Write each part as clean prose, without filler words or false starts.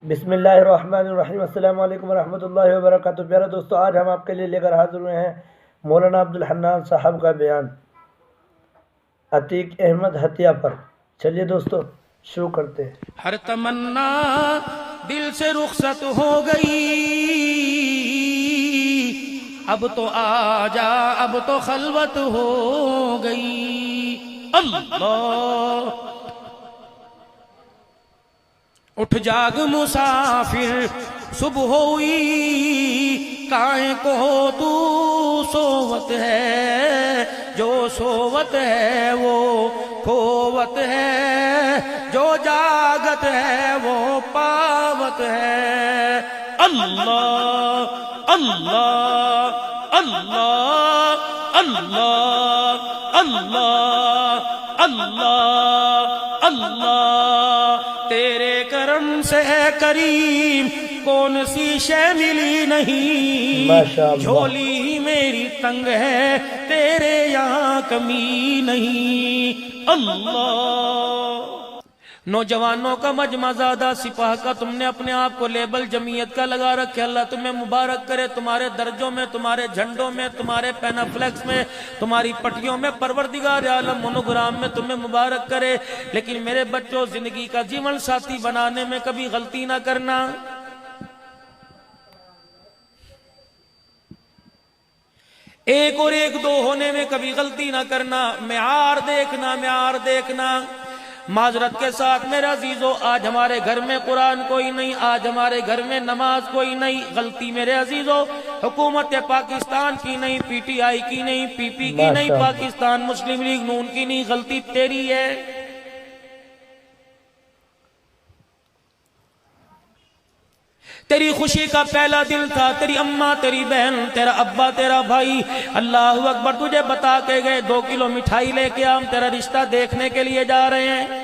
بسم اللہ الرحمن الرحیم۔ السلام علیکم ورحمۃ اللہ وبرکاتہ۔ پیارے دوستو، آج ہم آپ کے لیے لے کر حاضر ہوئے ہیں مولانا عبدالحنان صاحب کا بیان عتیق احمد حتیہ پر۔ چلیے دوستو شروع کرتے ہیں۔ ہر تمنا دل سے رخصت ہو گئی، اب تو آجا، اب تو خلوت ہو گئی۔ اللہ اٹھ جاگ مسافر، صبح ہوئی، کائیں کو تو سوت ہے، جو سوت ہے وہ کھوت ہے، جو جاگت ہے وہ پاوت ہے۔ اللہ اللہ اللہ اللہ اللہ اللہ اللہ، تیرے کرم سے اے کریم کون سی شے ملی نہیں، ماشاءاللہ۔ جھولی میری تنگ ہے، تیرے یہاں کمی نہیں۔ اللہ نوجوانوں کا مجمع زادہ سپاہ کا تم نے اپنے آپ کو لیبل جمعیت کا لگا رکھے، اللہ تمہیں مبارک کرے، تمہارے درجوں میں، تمہارے جھنڈوں میں، تمہارے پینافلیکس میں، تمہاری پٹیوں میں، پروردگار عالم مونوگرام میں تمہیں مبارک کرے۔ لیکن میرے بچوں، زندگی کا جیون ساتھی بنانے میں کبھی غلطی نہ کرنا۔ ایک اور ایک دو ہونے میں کبھی غلطی نہ کرنا، معیار دیکھنا، معیار دیکھنا۔ معذرت کے ساتھ میرے عزیزو، آج ہمارے گھر میں قرآن کوئی نہیں، آج ہمارے گھر میں نماز کوئی نہیں۔ غلطی میرے عزیزو حکومت پاکستان کی نہیں، پی ٹی آئی کی نہیں، پی پی کی نہیں، پاکستان مسلم لیگ نون کی نہیں، غلطی تیری ہے۔ تیری خوشی کا پہلا دل تھا، تیری اماں، تیری بہن، تیرا ابا، تیرا بھائی، اللہ اکبر، تجھے بتا کے گئے 2 کلو مٹھائی لے کے ہم تیرا رشتہ دیکھنے کے لیے جا رہے ہیں۔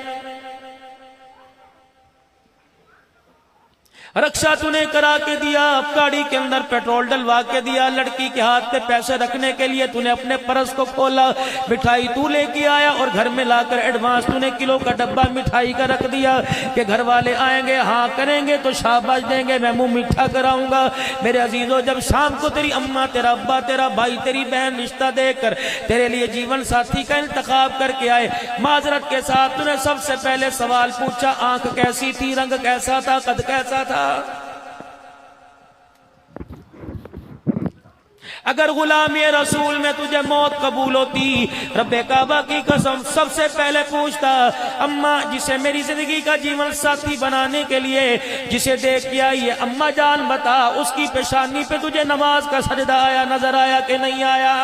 رکشہ تو نے کرا کے دیا، گاڑی کے اندر پیٹرول ڈلوا کے دیا، لڑکی کے ہاتھ پہ پیسے رکھنے کے لیے تو نے اپنے پرس کو کھولا، مٹھائی تو لے کے آیا اور گھر میں لا کر ایڈوانس تو نے کلو کا ڈبہ مٹھائی کا رکھ دیا کہ گھر والے آئیں گے، ہاں کریں گے تو شاباش دیں گے، میں منہ میٹھا کراؤں گا۔ میرے عزیزو، جب شام کو تیری اماں، تیرا ابا، تیرا بھائی، تیری بہن رشتہ دے کر تیرے لیے جیون ساتھی کا انتخاب کر کے آئے، معذرت کے ساتھ تو نے سب سے پہلے سوال پوچھا، آنکھ کیسی تھی، رنگ کیسا تھا، قد کیسا تھا؟ اگر غلامی رسول میں تجھے موت قبول ہوتی، رب کعبہ کی قسم سب سے پہلے پوچھتا، اماں جسے میری زندگی کا جیون ساتھی بنانے کے لیے جسے دیکھ کے آئی ہے، اماں جان بتا اس کی پیشانی پہ تجھے نماز کا سجدہ آیا، نظر آیا کہ نہیں آیا؟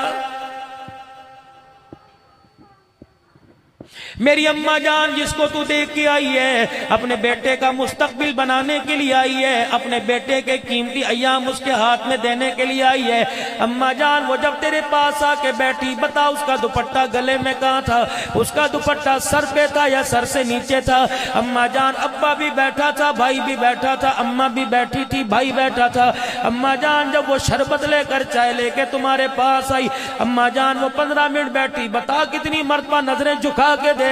میری اماں جان جس کو تو دیکھ کے آئی ہے، اپنے بیٹے کا مستقبل بنانے کے لیے آئی ہے، اپنے بیٹے کے قیمتی ایام اس کے ہاتھ میں دینے کے لیے آئی ہے، اماں جان وہ جب تیرے پاس آ کے بیٹھی، بتا اس کا دوپٹہ گلے میں کہاں تھا؟ اس کا دوپٹہ سر پہ تھا یا سر سے نیچے تھا؟ اماں جان ابا بھی بیٹھا تھا، بھائی بھی بیٹھا تھا، اماں بھی بیٹھی تھی، بھائی بیٹھا تھا۔ اماں جان جب وہ شربت لے کر، چائے لے کے تمہارے پاس آئی، اماں جان وہ 15 منٹ بیٹھی، بتا کتنی مرتبہ نظریں جھکا کے دیکھا،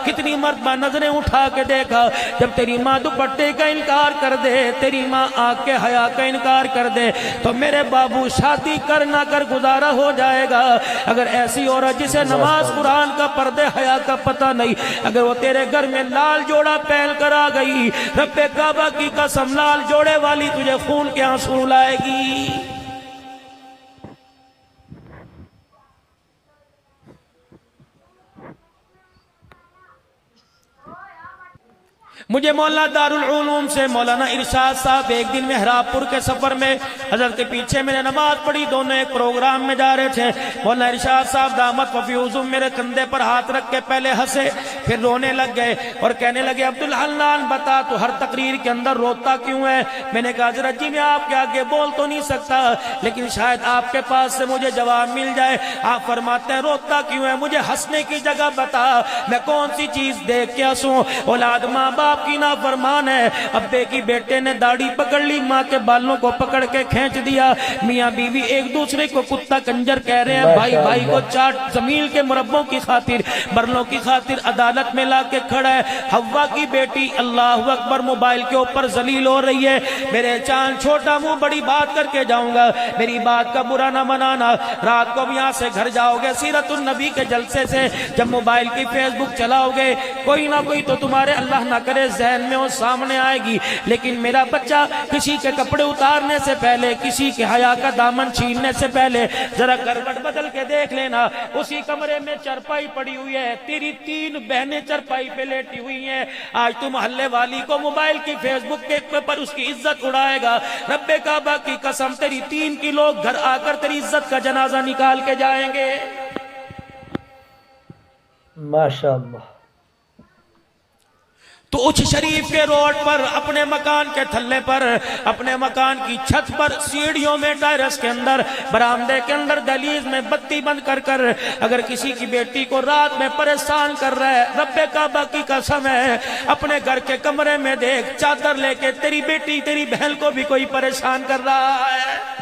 کتنی مرتبہ نظریں اٹھا کے دیکھا؟ جب تیری ماں دوپٹے کا انکار کر دے، تیری ماں آنکھ کے حیا کا انکار کر دے، تو میرے بابو شادی کر نہ کر گزارا ہو جائے گا۔ اگر ایسی عورت جسے نماز قرآن کا پردے حیا کا پتہ نہیں، اگر وہ تیرے گھر میں لال جوڑا پہن کر آ گئی، رب کعبہ کی قسم لال جوڑے والی تجھے خون کے آنسو لائے گی۔ مجھے مولانا دارالعلوم سے مولانا ارشاد صاحب ایک دن محراب پور کے سفر میں حضرت کے پیچھے میں نے نماز پڑھی، دونوں ایک پروگرام میں جا رہے تھے، مولانا ارشاد صاحب دامت وفیوزم میرے کندھے پر ہاتھ رکھ کے پہلے ہنسے، پھر رونے لگ گئے اور کہنے لگے، عبدالحنان بتا تو ہر تقریر کے اندر روتا کیوں ہے؟ میں نے کہا حضرت جی میں آپ کے آگے بول تو نہیں سکتا، لیکن شاید آپ کے پاس سے مجھے جواب مل جائے۔ آپ فرماتے ہیں روتا کیوں ہے؟ مجھے ہنسنے کی جگہ بتا، میں کون سی چیز دیکھ کے ہنسوں؟ اولاد ماں باپ باپ کی نافرمان ہے۔ ابے کی بیٹے نے داڑھی پکڑ لی، ماں کے بالوں کو پکڑ کے کھینچ دیا، میاں بیوی ایک دوسرے کو کتا کنجر کہہ رہے ہیں، بھائی بھائی کو چاٹ زمین کے مربوں کی خاطر، برلوں کی خاطر عدالت میں لا کے کھڑا ہے۔ حوا کی بیٹی اللہ اکبر موبائل کے اوپر ذلیل ہو رہی ہے۔ میرے چاند چھوٹا منہ بڑی بات کر کے جاؤں گا، میری بات کا برا نہ منانا، رات کو بھی یہاں سے گھر جاؤ گے سیرت النبی کے جلسے سے جب موبائل کی فیس بک چلاؤ گے، کوئی نہ کوئی تو تمہارے اللہ نہ کرے ذہن میں وہ سامنے آئے گی، لیکن میرا بچہ کسی کے کپڑے اتارنے سے پہلے، کسی کے حیا کا دامن چھیننے سے پہلے ذرا کروٹ بدل کے دیکھ لینا، اسی کمرے میں چرپائی پڑی ہوئی ہے، تیری 3 بہنیں چرپائی پہ لیٹی ہوئی ہیں۔ آج تو محلے والی کو موبائل کی فیس بک کے پر اس کی عزت اڑائے گا، رب کعبہ کی قسم تیری 3 کی لوگ گھر آ کر تیری عزت کا جنازہ نکال کے جائیں گے۔ ماشاءاللہ۔ تو اچھ شریف کے روڈ پر، اپنے مکان کے تھلے پر، اپنے مکان کی چھت پر، سیڑھیوں میں، ٹائرس کے اندر، برآمدے کے اندر، دہلیز میں بتی بند کر کر اگر کسی کی بیٹی کو رات میں پریشان کر رہا ہے، رب کعبہ کی قسم ہے اپنے گھر کے کمرے میں دیکھ، چادر لے کے تیری بیٹی، تیری بہن کو بھی کوئی پریشان کر رہا ہے۔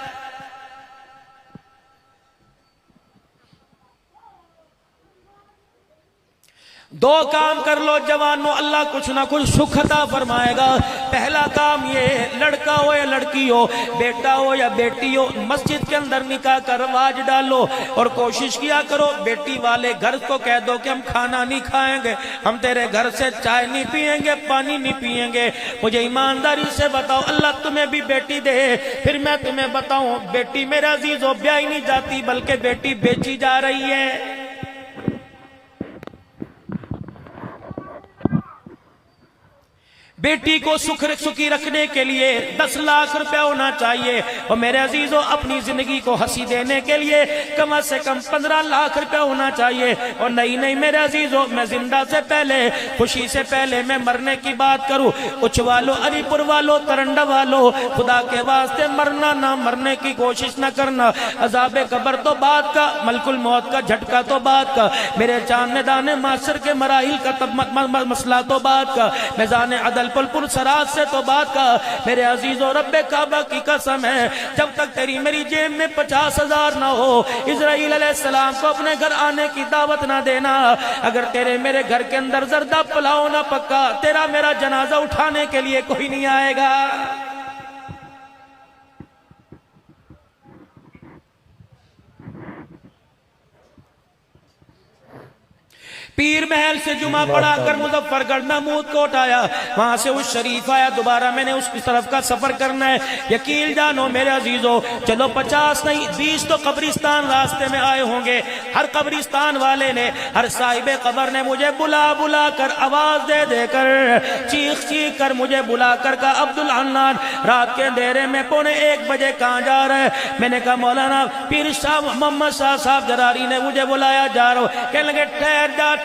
دو کام کر لو جوانوں، اللہ کچھ نہ کچھ سکھ عطا فرمائے گا۔ پہلا کام یہ، لڑکا ہو یا لڑکی ہو، بیٹا ہو یا بیٹی ہو، مسجد کے اندر نکاح کا رواج ڈالو اور کوشش کیا کرو بیٹی والے گھر کو کہہ دو کہ ہم کھانا نہیں کھائیں گے، ہم تیرے گھر سے چائے نہیں پیئیں گے، پانی نہیں پیئیں گے۔ مجھے ایمانداری سے بتاؤ، اللہ تمہیں بھی بیٹی دے، پھر میں تمہیں بتاؤں، بیٹی میرے عزیزو بیائی نہیں جاتی بلکہ بیٹی بیچی جا رہی ہے۔ بیٹی کو سکھی رکھنے کے لیے 10 لاکھ روپے ہونا چاہیے، اور میرے عزیزو اپنی زندگی کو ہنسی دینے کے لیے کم سے کم 15 لاکھ روپے ہونا چاہیے۔ اور نہیں میرے عزیزو، میں زندہ سے پہلے، خوشی سے پہلے میں مرنے کی بات کروں، اچھ والو، علی پور والو، ترنڈا والو، خدا کے واسطے مرنا نہ مرنے کی کوشش نہ کرنا، عذاب قبر تو بات کا، ملک الموت کا جھٹکا تو بات کا، میرے چاند دانے معاشر کے مراحل کا مسئلہ تو بات کا، میزان عدل پل پور سرات سے تو بات کا۔ میرے عزیزو رب کعبہ کی قسم ہے، جب تک تیری میری جیب میں 50,000 نہ ہو، اسرائیل علیہ السلام کو اپنے گھر آنے کی دعوت نہ دینا۔ اگر تیرے میرے گھر کے اندر زردہ پلاؤ نہ پکا، تیرا میرا جنازہ اٹھانے کے لیے کوئی نہیں آئے گا۔ پیر محل سے جمعہ پڑھا کر مظفر گڑھ محمود کوٹ آیا، وہاں سے اس شریف آیا، دوبارہ میں نے اس کی طرف کا سفر کرنا ہے۔ یقین جانو میرے عزیزو، چلو 50 نہیں 20 تو قبرستان راستے میں آئے ہوں گے۔ ہر قبرستان والے نے، ہر صاحب قبر نے مجھے بلا بلا کر، آواز دے دے کر، چیخ چیخ کر مجھے بلا کر کہا، عبدالحنان رات کے اندھیرے میں 1:15 بجے کہاں جا رہا ہے؟ میں نے کہا مولانا پیر شاہ محمد شاہ صاحب جراری نے مجھے بلایا، جا رہا ہوں۔ کہنے لگے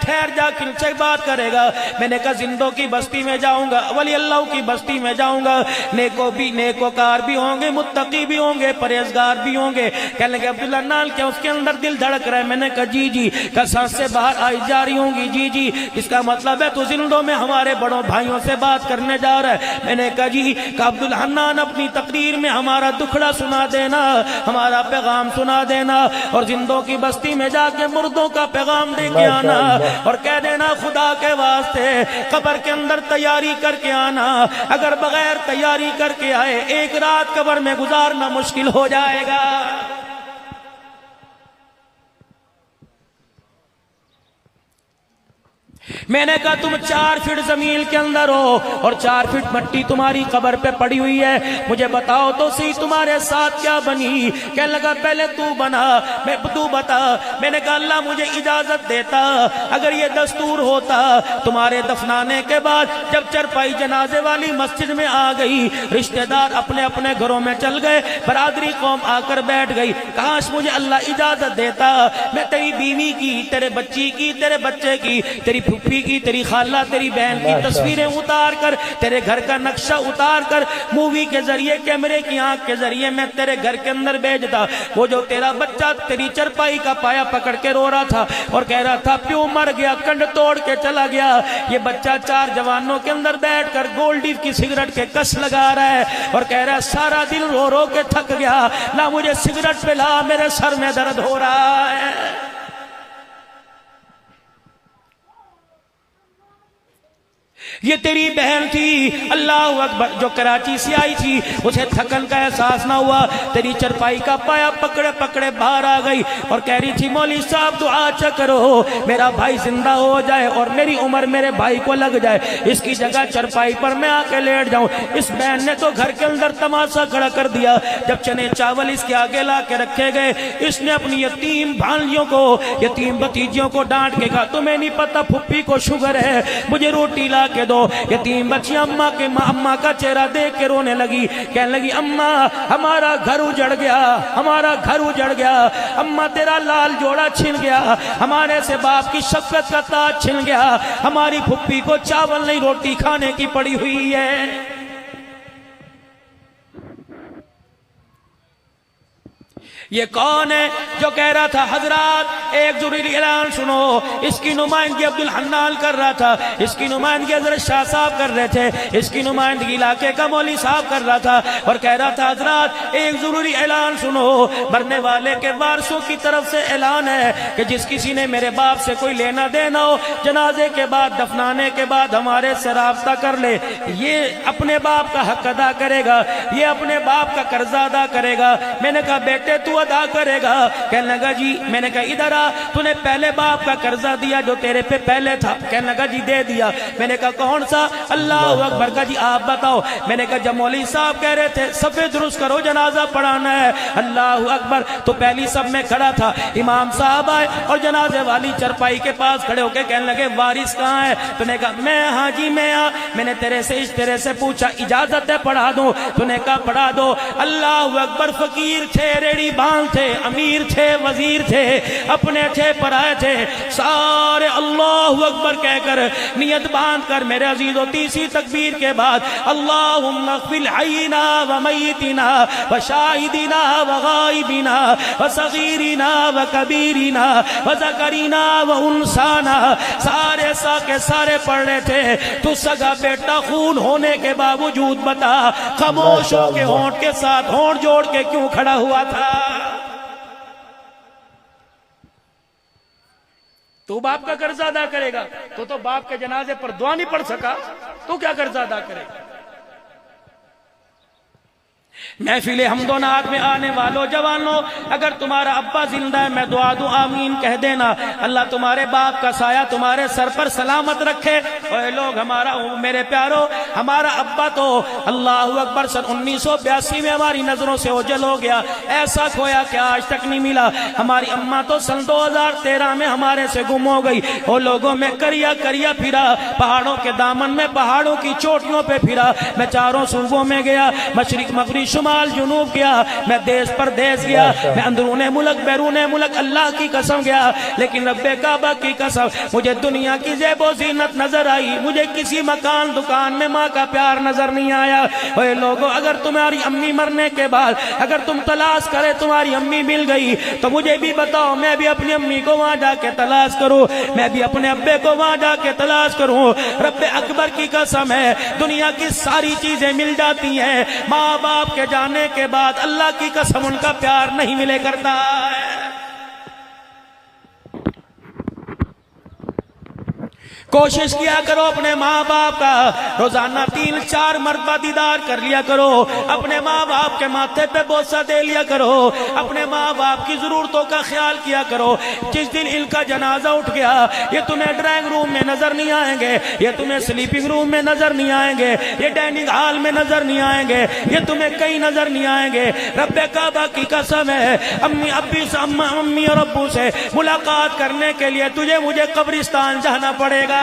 ٹھہر جا، کن سے بات کرے گا؟ میں نے کہا زندوں کی بستی میں جاؤں گا، ولی اللہ کی بستی میں جاؤں گا، نیکوکار بھی ہوں گے، متقی بھی ہوں گے، پرہیزگار بھی ہوں گے۔ کہنے لگے عبداللہ نال کیا اس کے اندر دل دھڑک رہا ہے؟ میں نے کہا جی کہ سانس سے باہر آئی جا رہی ہوں گی، جی اس کا مطلب ہے تو زندوں میں ہمارے بڑوں بھائیوں سے بات کرنے جا رہا ہے۔ میں نے کہا جی کہ عبدالحنان اپنی تقریر میں ہمارا دکھڑا سنا دینا، ہمارا پیغام سنا دینا، اور زندوں کی بستی میں جا کے مردوں کا پیغام دے کے آنا، اور کہہ دینا خدا کے واسطے قبر کے اندر تیاری کر کے آنا، اگر بغیر تیاری کر کے آئے 1 رات قبر میں گزارنا مشکل ہو جائے گا۔ میں نے کہا تم 4 فٹ زمین کے اندر ہو اور 4 فٹ مٹی تمہاری قبر پہ پڑی ہوئی ہے، مجھے بتاؤ تو صحیح تمہارے ساتھ کیا بنی؟ کہنے لگا پہلے تو بنا، تو بتا۔ میں نے کہا اللہ مجھے اجازت دیتا، اگر یہ دستور ہوتا تمہارے دفنانے کے بعد جب چرپائی جنازے والی مسجد میں آ گئی، رشتہ دار اپنے اپنے گھروں میں چل گئے، برادری قوم آ کر بیٹھ گئی، کاش مجھے اللہ اجازت دیتا، میں تیری بیوی کی، تیرے بچی کی، تیرے بچے کی، تیری پھوپھی پھپھی کی، تیری خالہ، تیری بہن کی تصویریں اتار کر، تیرے گھر کا نقشہ اتار کر مووی کے ذریعے، کیمرے کی آنکھ کے ذریعے میں تیرے گھر کے اندر بھیجتا۔ وہ جو تیرا بچہ تیری چرپائی کا پایا پکڑ کے رو رہا تھا اور کہہ رہا تھا پیو مر گیا، کنڈ توڑ کے چلا گیا، یہ بچہ 4 جوانوں کے اندر بیٹھ کر گولڈی کی سگریٹ کے کس لگا رہا ہے اور کہہ رہا ہے سارا دن رو رو کے تھک گیا، لا مجھے سگریٹ پلا، میرے سر میں درد ہو رہا ہے۔ یہ تیری بہن تھی، اللہ اکبر، جو کراچی سے آئی تھی، اسے تھکن کا احساس نہ ہوا، تیری چرپائی کا پایا پکڑے پکڑے باہر آ گئی اور کہہ رہی تھی مولوی صاحب دعا کرو میرا بھائی زندہ ہو جائے اور میری عمر میرے بھائی کو لگ جائے، اس کی جگہ چرپائی پر میں آ کے لیٹ جاؤں۔ اس بہن نے تو گھر کے اندر تماشا کھڑا کر دیا۔ جب چنے چاول اس کے آگے لا کے رکھے گئے، اس نے اپنی یتیم بھانجیوں کو، یتیم بھتیجیوں کو ڈانٹ کے کہا تمہیں نہیں پتا پھپھی کو شوگر ہے، مجھے روٹی لا کے دو۔ یتیم بچی اماں کا چہرہ دیکھ کے رونے لگی، کہنے لگی اماں ہمارا گھر اجڑ گیا، ہمارا گھر اجڑ گیا، اماں تیرا لال جوڑا چھن گیا، ہمارے سے باپ کی شفقت کا تاج چھن گیا، ہماری پھپھی کو چاول نہیں روٹی کھانے کی پڑی ہوئی ہے۔ یہ کون ہے جو کہہ رہا تھا حضرات ایک ضروری اعلان سنو، اس کی نمائندگی عبدالحنان کر رہا تھا، اس کی نمائندگی حضرت شاہ صاحب کر رہے تھے، اس کی نمائندگی علاقے کا مولوی صاحب کر رہا تھا اور کہہ رہا تھا حضرات ایک ضروری اعلان سنو، مرنے والے کے وارثوں کی طرف سے اعلان ہے کہ جس کسی نے میرے باپ سے کوئی لینا دینا ہو، جنازے کے بعد دفنانے کے بعد ہمارے سے رابطہ کر لے، یہ اپنے باپ کا حق ادا کرے گا، یہ اپنے باپ کا قرضہ ادا کرے گا۔ میں نے کہا بیٹے تو ادا کرے گا؟ کہنے لگا جی۔ میں نے کہا ادھر آ، تو نے پہلے باپ کا قرضہ دیا جو تیرے پہ پہلے تھا؟ کہنے لگا جی دے دیا۔ میں نے کہا کون سا؟ اللہ اکبر کا جی آپ بتاؤ۔ میں نے کہا جب مولوی صاحب کہہ رہے تھے صفے درست کرو جنازہ پڑھانا ہے، اللہ اکبر، تو پہلی صف میں کھڑا تھا، امام صاحب آئے اور جنازے والی چرپائی کے پاس کھڑے ہو کے کہنے لگے وارث کہاں ہے؟ تو نے کہا میں ہاں جی میں ہاں۔ میں نے تیرے سے پوچھا اجازت ہے پڑھا دوں؟ تو نے کہا پڑھا دو۔ اللہ اکبر، فقیر تھے، ریڑی بان تھے، امیر تھے، وزیر تھے، اپنے تھے، پرائے تھے، سارے اللہ اکبر کہہ کر نیت باندھ کر میرے عزیزو تیسری تکبیر کے بعد اللہم اغفر حینا و میتنا و شاہدنا و غائبنا و صغیرنا و کبیرنا و ذکرنا و انسانا، سارے سا کے سارے پڑھ رہے تھے۔ تو سگا بیٹا خون ہونے کے باوجود بتا خاموش ہو کے ہونٹ کے ساتھ ہونٹ جوڑ کے کیوں کھڑا ہوا تھا؟ تو باپ کا قرض ادا کرے گا؟ تو باپ کے جنازے پر دعا نہیں پڑھ سکا، تو کیا قرض ادا کرے گا؟ محفل حمد و نعت میں آنے والوں جوانوں، اگر تمہارا ابا زندہ ہے میں دعا دوں آمین کہہ دینا، اللہ تمہارے باپ کا سایہ تمہارے سر پر سلامت رکھے۔ اے لوگ، ہمارا میرے پیارو، ہمارا ابا تو اللہ اکبر سن 1982 میں ہماری نظروں سے اوجھل ہو گیا، ایسا کھویا کہ آج تک نہیں ملا۔ ہماری اماں تو سن 2013 میں ہمارے سے گم ہو گئی۔ وہ لوگوں میں کریا پھرا، پہاڑوں کے دامن میں، پہاڑوں کی چوٹیوں پہ پھرا، میں چاروں صوبوں میں گیا، مشرق مغرب شمال جنوب گیا، میں دیس پر دیس گیا، میں اندرون ملک بیرون ملک، اللہ کی قسم گیا، لیکن رب کعبہ کی قسم مجھے دنیا کی زیب و زینت نظر آئی، مجھے کسی مکان دکان میں ماں کا پیار نظر نہیں آیا۔ اے لوگوں، اگر تمہاری امی مرنے کے بعد اگر تم تلاش کرے تمہاری امی مل گئی تو مجھے بھی بتاؤ، میں بھی اپنی امی کو وہاں جا کے تلاش کروں، میں بھی اپنے ابے کو وہاں جا کے تلاش کروں۔ رب اکبر کی قسم ہے، دنیا کی ساری چیزیں مل جاتی ہیں، ماں باپ کے جانے کے بعد اللہ کی قسم ان کا پیار نہیں ملے کرتا ہے۔ کوشش کیا کرو اپنے ماں باپ کا روزانہ 3-4 مرتبہ دیدار کر لیا کرو، اپنے ماں باپ کے ماتھے پہ بوسہ دے لیا کرو، اپنے ماں باپ کی ضرورتوں کا خیال کیا کرو۔ جس دن ان کا جنازہ اٹھ گیا، یہ تمہیں ڈرائنگ روم میں نظر نہیں آئیں گے، یہ تمہیں سلیپنگ روم میں نظر نہیں آئیں گے، یہ ڈائننگ ہال میں نظر نہیں آئیں گے، یہ تمہیں کہیں نظر نہیں آئیں گے۔ رب کعبہ کی قسم ہے، امی اور ابو سے ملاقات کرنے کے لیے تجھے مجھے قبرستان جانا پڑے گا۔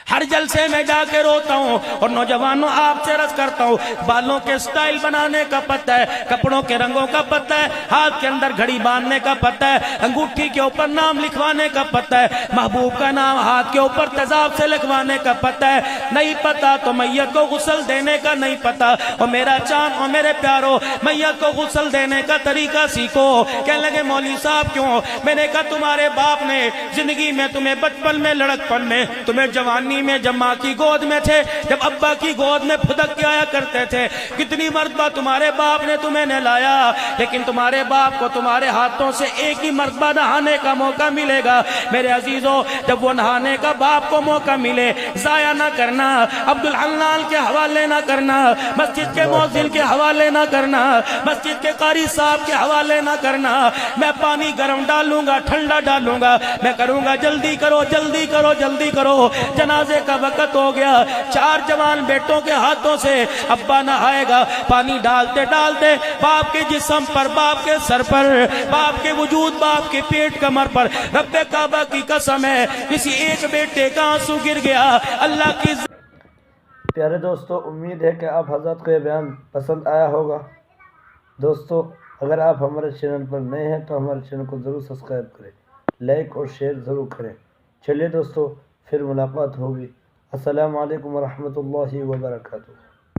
ہر جلسے میں جا کے روتا ہوں اور نوجوانوں آپ سے عرض کرتا ہوں، بالوں کے سٹائل بنانے کا پتہ ہے، کپڑوں کے رنگوں کا پتہ ہے، ہاتھ کے اندر گھڑی باندھنے کا پتہ ہے، انگوٹھی کے اوپر نام لکھوانے کا پتہ ہے، محبوب کا نام ہاتھ کے اوپر تیزاب سے لکھوانے کا پتہ ہے، نہیں پتہ تو میت کو غسل دینے کا نہیں پتہ، اور میرا چاند اور میرے پیارو میت کو غسل دینے کا طریقہ سیکھو۔ کہنے لگے مولوی صاحب کیوں؟ میں نے کہا تمہارے باپ نے زندگی میں تمہیں بچپن میں لڑکپن میں تمہیں جوانی میں جب ماں کی گود میں تھے، جب ابا کی گود میں پھدک کے آیا کرتے تھے، کتنی مرتبہ تمہارے باپ نے تمہیں نہلایا، لیکن تمہارے باپ کو تمہارے ہاتھوں سے ایک ہی مرتبہ نہانے کا موقع ملے گا۔ میرے عزیزوں، جب وہ نہانے کا باپ کو موقع ملے، ضائع نہ کرنا، عبدالحنان کے حوالے نہ کرنا، مسجد کے مؤذن کے حوالے نہ کرنا، مسجد کے قاری صاحب کے حوالے نہ کرنا۔ میں پانی گرم ڈالوں گا، ٹھنڈا ڈالوں گا، میں کروں گا جلدی کرو جلدی کرو جلدی کرو، جنازے کا وقت ہو گیا۔ 4 جوان بیٹوں کے ہاتھوں سے ابا نہائے گا، پانی ڈالتے ڈالتے باپ کے جسم پر، باپ کے سر پر، باپ کے وجود، باپ کے پیٹ کمر پر، رب کعبہ کی قسم ہے کسی ایک بیٹے کا آنسو گر گیا۔ اللہ کی پیارے دوستو، امید ہے کہ آپ حضرات کو یہ بیان پسند آیا ہوگا۔ دوستو، اگر آپ ہمارے چینل پر نئے ہیں تو ہمارے چینل کو ضرور سبسکرائب کریں، لائک اور شیئر ضرور کریں۔ چلیے دوستو، پھر ملاقات ہوگی۔ السلام علیکم ورحمۃ اللہ وبرکاتہ۔